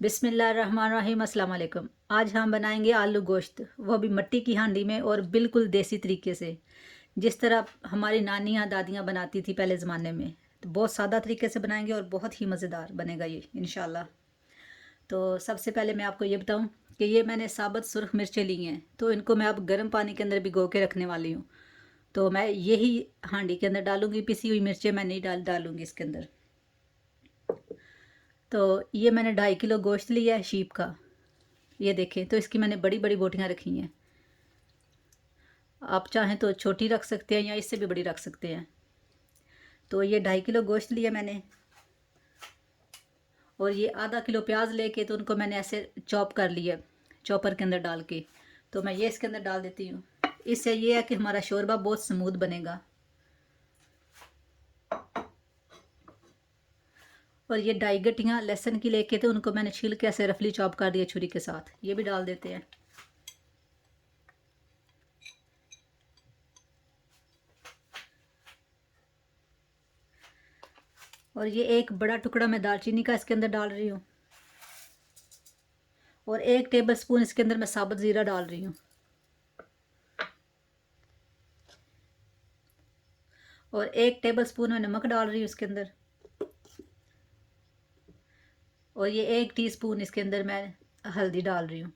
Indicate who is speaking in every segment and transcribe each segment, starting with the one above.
Speaker 1: बिस्मिल्लाहिर्रहमानिर्रहीम, अस्सलाम वालेकुम। आज हम बनाएंगे आलू गोश्त, वो भी मिट्टी की हांडी में और बिल्कुल देसी तरीके से, जिस तरह हमारी नानियाँ दादियाँ बनाती थी पहले ज़माने में। तो बहुत सादा तरीके से बनाएंगे और बहुत ही मज़ेदार बनेगा ये इंशाल्लाह। तो सबसे पहले मैं आपको ये बताऊं कि ये मैंने साबुत सुरख मिर्चें ली हैं, तो इनको मैं अब गर्म पानी के अंदर भिगो के रखने वाली हूँ। तो मैं यही हांडी के अंदर डालूँगी, पिसी हुई मिर्चें मैं नहीं डालूँगी इसके अंदर। तो ये मैंने 2.5 किलो गोश्त लिया है शीप का। ये देखें, तो इसकी मैंने बड़ी बड़ी बोटियाँ रखी हैं। आप चाहें तो छोटी रख सकते हैं या इससे भी बड़ी रख सकते हैं। तो ये 2.5 किलो गोश्त लिया मैंने, और ये आधा किलो प्याज लेके तो उनको मैंने ऐसे चॉप कर लिया चॉपर के अंदर डाल के। तो मैं ये इसके अंदर डाल देती हूँ। इससे ये है कि हमारा शोरबा बहुत स्मूथ बनेगा। और ये 2.5 गट्टियाँ लहसुन की लेके तो उनको मैंने छील के ऐसे रफली चॉप कर दिया छुरी के साथ, ये भी डाल देते हैं। और ये एक बड़ा टुकड़ा मैं दालचीनी का इसके अंदर डाल रही हूँ, और 1 टेबल स्पून इसके अंदर मैं साबुत ज़ीरा डाल रही हूँ। और 1 टेबल स्पून मैं नमक डाल रही हूँ इसके अंदर। और ये 1 टीस्पून इसके अंदर मैं हल्दी डाल रही हूँ।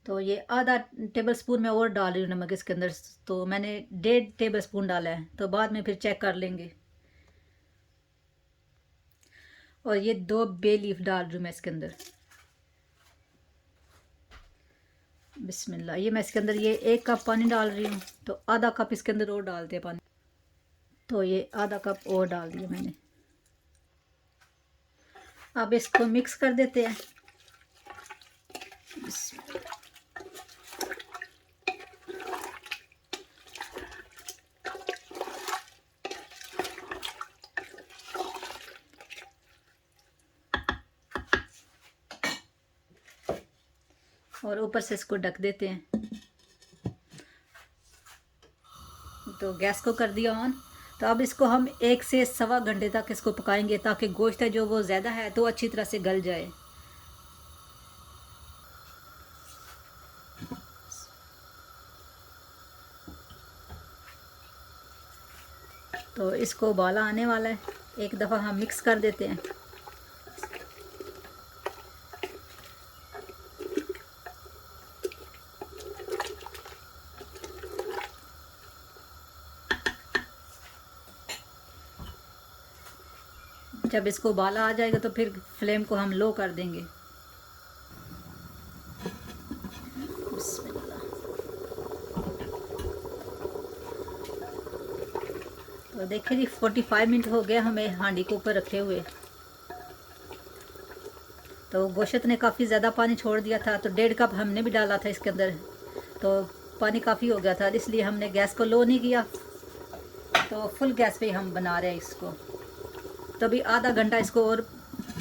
Speaker 1: तो ये आधा टेबल स्पून मैं और डाल रही हूँ नमक इसके अंदर। तो मैंने 1.5 टेबल स्पून डाला है, तो बाद में फिर चेक कर लेंगे। और ये 2 बे लीफ डाल रही हूँ मैं इसके अंदर। बिस्मिल्लाह। ये मैं इसके अंदर ये 1 कप पानी डाल रही हूँ, तो आधा कप इसके अंदर और डालते हैं पानी। तो ये आधा कप और डाल दिया मैंने। अब इसको मिक्स कर देते हैं। और ऊपर से इसको ढक देते हैं। तो गैस को कर दिया ऑन। तो अब इसको हम 1 से सवा घंटे तक इसको पकाएंगे, ताकि गोश्त है जो वो ज़्यादा है तो अच्छी तरह से गल जाए। तो इसको उबाला आने वाला है, एक दफ़ा हम मिक्स कर देते हैं। जब इसको उबाला आ जाएगा तो फिर फ्लेम को हम लो कर देंगे। बिस्मिल्लाह। तो देखिए जी, 45 मिनट हो गया हमें हांडी को ऊपर रखे हुए। तो गोश्त ने काफ़ी ज़्यादा पानी छोड़ दिया था, तो 1.5 कप हमने भी डाला था इसके अंदर। तो पानी काफ़ी हो गया था, इसलिए हमने गैस को लो नहीं किया। तो फुल गैस पे हम बना रहे हैं इसको। तो अभी आधा घंटा इसको और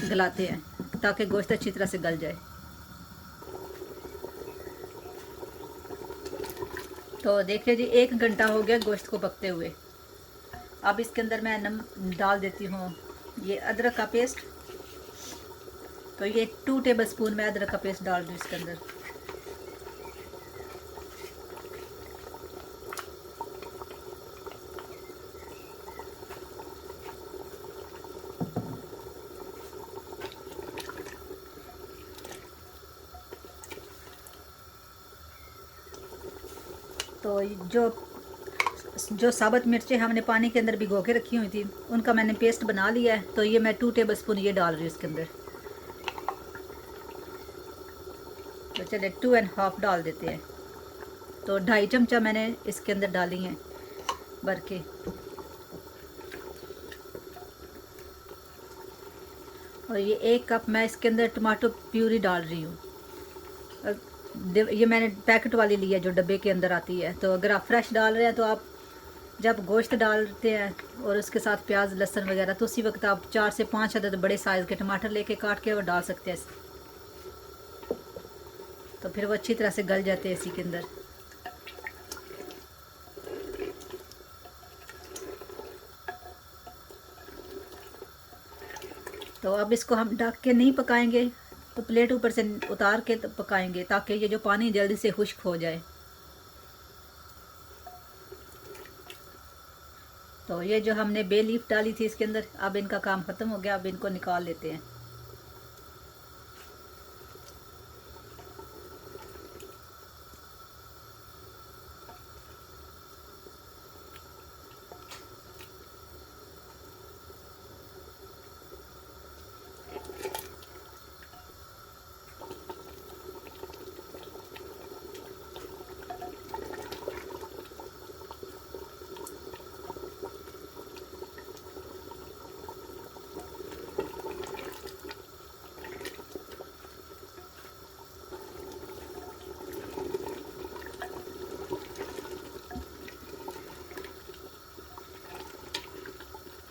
Speaker 1: गलाते हैं, ताकि गोश्त अच्छी तरह से गल जाए। तो देखिए जी, 1 घंटा हो गया गोश्त को पकते हुए। अब इसके अंदर मैं डाल देती हूँ ये अदरक का पेस्ट। तो ये 2 टेबल स्पून मैं अदरक का पेस्ट डाल दूँ इसके अंदर। तो जो जो साबुत मिर्चें हमने पानी के अंदर भिगो के रखी हुई थी, उनका मैंने पेस्ट बना लिया है। तो ये मैं 2 टेबल स्पून ये डाल रही हूँ इसके अंदर। तो चले 2.5 डाल देते हैं। तो 2.5 चमचा मैंने इसके अंदर डाली हैं भर के। और ये 1 कप मैं इसके अंदर टमाटो प्यूरी डाल रही हूँ। ये मैंने पैकेट वाली ली है जो डब्बे के अंदर आती है। तो अगर आप फ्रेश डाल रहे हैं तो आप जब गोश्त डालते हैं और उसके साथ प्याज लहसुन वगैरह, तो उसी वक्त आप 4 से 5 अदद बड़े साइज़ के टमाटर लेके काट के और डाल सकते हैं। तो फिर वो अच्छी तरह से गल जाते हैं इसी के अंदर। तो अब इसको हम ढक के नहीं पकाएंगे, तो प्लेट ऊपर से उतार के तो पकाएंगे, ताकि ये जो पानी जल्दी से खुश्क हो जाए। तो ये जो हमने बे लीफ डाली थी इसके अंदर, अब इनका काम ख़त्म हो गया, अब इनको निकाल लेते हैं।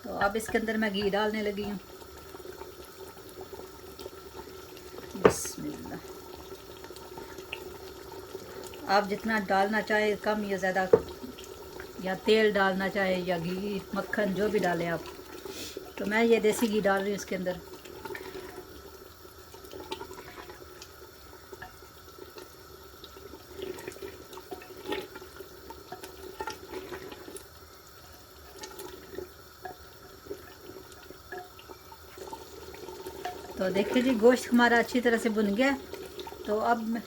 Speaker 1: तो अब इसके अंदर मैं घी डालने लगी हूँ। बिस्मिल्लाह। आप जितना डालना चाहे, कम या ज़्यादा, या तेल डालना चाहे या घी मक्खन जो भी डालें आप। तो मैं ये देसी घी डाल रही हूँ इसके अंदर। तो देखिए जी, गोश्त हमारा अच्छी तरह से भुन गया। तो अब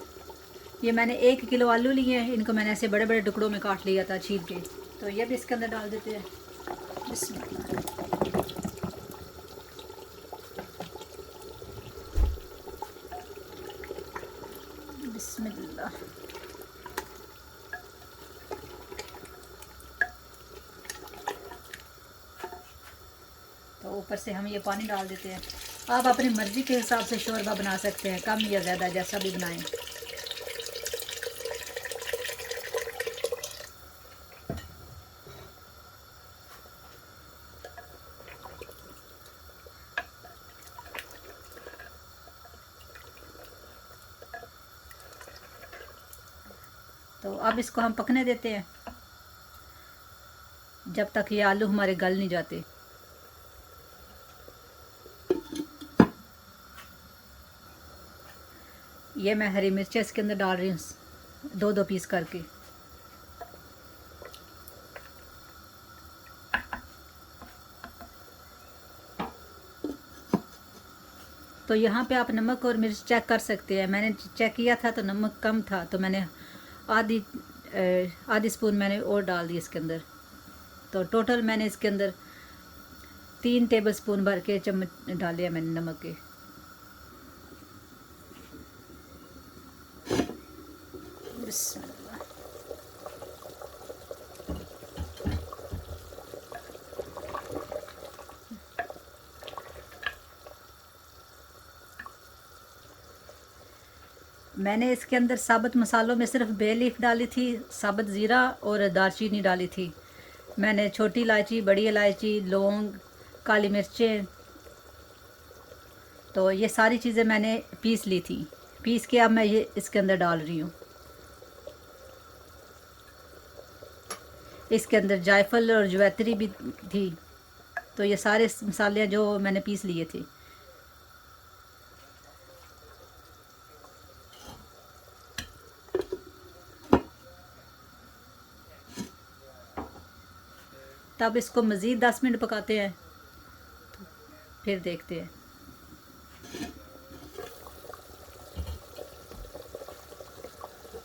Speaker 1: ये मैंने 1 किलो आलू लिए हैं, इनको मैंने ऐसे बड़े बड़े टुकड़ों में काट लिया था छील के। तो ये भी इसके अंदर डाल देते हैं। बिस्मिल्लाह। बिस्मिल्लाह। तो ऊपर से हम ये पानी डाल देते हैं। आप अपनी मर्ज़ी के हिसाब से शोरबा बना सकते हैं, कम या ज़्यादा, जैसा भी बनाएं। तो अब इसको हम पकने देते हैं जब तक ये आलू हमारे गल नहीं जाते। ये मैं हरी मिर्च इसके अंदर डाल रही हूँ, 2-2 पीस करके। तो यहाँ पे आप नमक और मिर्च चेक कर सकते हैं। मैंने चेक किया था तो नमक कम था, तो मैंने आधी स्पून मैंने और डाल दी इसके अंदर। तो टोटल मैंने इसके अंदर 3 टेबल स्पून भर के चम्मच डाले हैं मैंने नमक के। बिस्मिल्लाह। मैंने इसके अंदर साबुत मसालों में सिर्फ बे लीफ डाली थी, साबुत ज़ीरा और दालचीनी डाली थी। मैंने छोटी इलायची, बड़ी इलायची, लौंग, काली मिर्चें, तो ये सारी चीज़ें मैंने पीस ली थी। पीस के अब मैं ये इसके अंदर डाल रही हूँ। इसके अंदर जायफल और जवैत्री भी थी। तो ये सारे मसाले जो मैंने पीस लिए थे। तब इसको मज़ीद 10 मिनट पकाते हैं, फिर देखते हैं।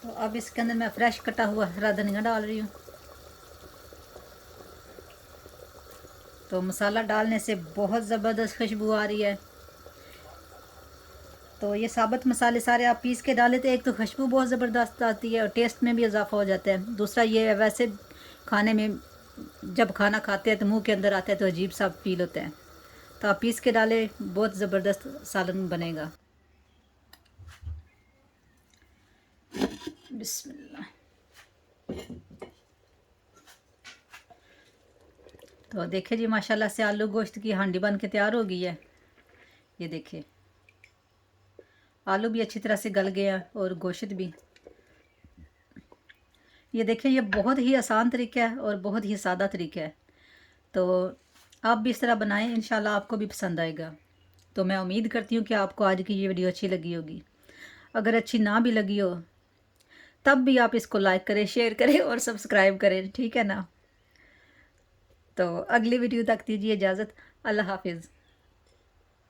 Speaker 1: तो अब इसके अंदर मैं फ्रेश कटा हुआ हरा धनिया डाल रही हूँ। तो मसाला डालने से बहुत ज़बरदस्त खुशबू आ रही है। तो ये साबुत मसाले सारे आप पीस के डालें तो एक तो खुशबू बहुत ज़बरदस्त आती है और टेस्ट में भी इजाफा हो जाता है। दूसरा ये वैसे खाने में, जब खाना खाते हैं तो मुंह के अंदर आता है तो अजीब सा फील होता है। तो आप पीस के डालें, बहुत ज़बरदस्त सालन बनेगा। बिस्मिल्लाह। तो देखिए जी, माशाल्लाह से आलू गोश्त की हांडी बन के तैयार हो गई है। ये देखिए, आलू भी अच्छी तरह से गल गया और गोश्त भी। ये देखिए, ये बहुत ही आसान तरीका है और बहुत ही सादा तरीका है। तो आप भी इस तरह बनाएं, इंशाल्लाह आपको भी पसंद आएगा। तो मैं उम्मीद करती हूँ कि आपको आज की ये वीडियो अच्छी लगी होगी। अगर अच्छी ना भी लगी हो तब भी आप इसको लाइक करें, शेयर करें और सब्सक्राइब करें, ठीक है ना। तो अगली वीडियो तक दीजिए इजाज़त। अल्लाह हाफिज़।